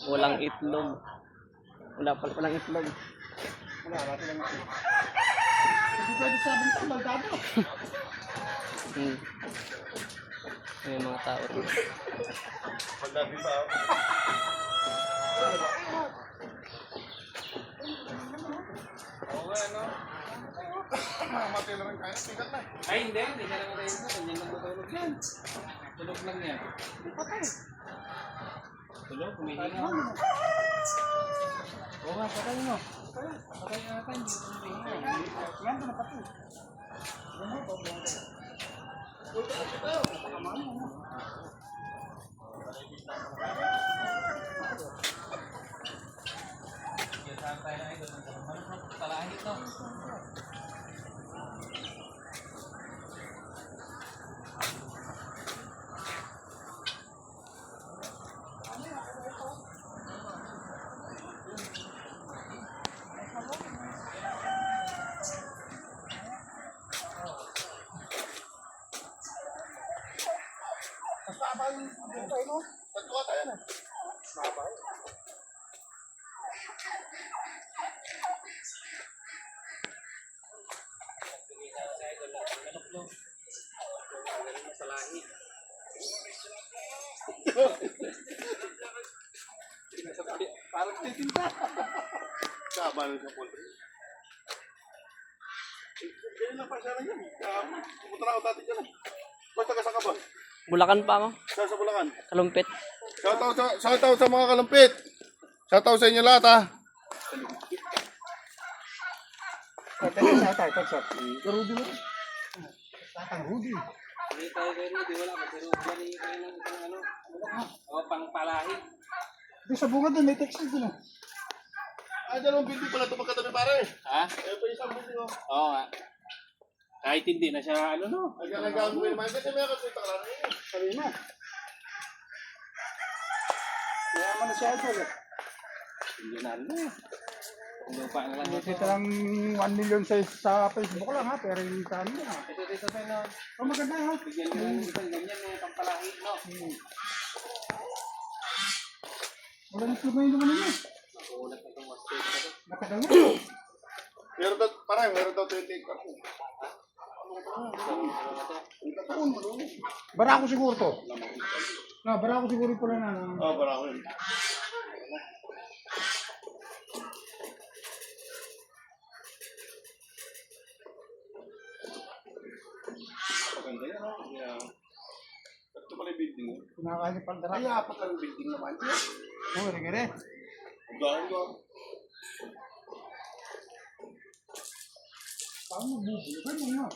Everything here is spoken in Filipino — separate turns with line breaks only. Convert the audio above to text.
Walang itlog. Walang itlog.
Wala lang ako. Hindi pwede sabing ito, magkado.
May mga tao rin.
Magdabi pa ako. Oo nga, no? Matay na rin kaya, sikat na.
Ay, hindi siya naman tayo ito. Kanya lang matulog yan. Tulog lang yan.
Patay.
Tulog, humihinga. Oo nga, patay mo. Patay natin, hindi ko humihinga.
Yan, ito na patay. Yan mo, patay natin. Uy, patay tayo. Pakamami, ano?
Saan tayo na ito? Talahit, no?
Mas mababa yung tayo, no? Tagtuwa tayo na. Mababa. Parang titinta. Kabalan sa poultry. Ganyan lang pa siya lang yan. Pumunta na ako dati dyan. Basta ka ba?
Bulacan pa ako.
Saan sa Bulacan?
Kalumpit.
Shoutout sa mga kalumpit. Shoutout sa inyo lahat ha. Rudy mo. Tatang Rudy.
Hindi tayo kay Rudy, wala ka. Pero gani kayo ng ano. O, pangpalahin.
Di sa bunga doon, may textile doon. Ah, dalawang building pala ito magkatabi pare.
Ha?
Eh, pa isang building oh.
Oo nga. Kahit hindi na siya, ano no?
Nagkakagawa mo yung mga kasi may ako sa kalaro eh. Sabi na. Kaya man na siya ito.
Hindi na rin na. Lupa na lang ito.
Kita lang 1 million sa Facebook lang ha, pero yung sa amin ha.
Ito dito tayo na.
Oh, maganda ha.
Bigyan mo lang isang ganyan na pangpalahin, no?
Wala na club na yung naman niya.
Nakulat na itong wasted na ito.
Matagal na. Meron daw, parang meron daw 28 pa. Barako siguro to. Na, barako siguro pala na. Oh, barako yun. Maganda yan, oh. Yeah. Ito pala yung building. Kinakain yung pandara. Ay, apat lang yung building naman. Oo, rin rin. Ang gawin ko. Paano mo bubuhay mo nga?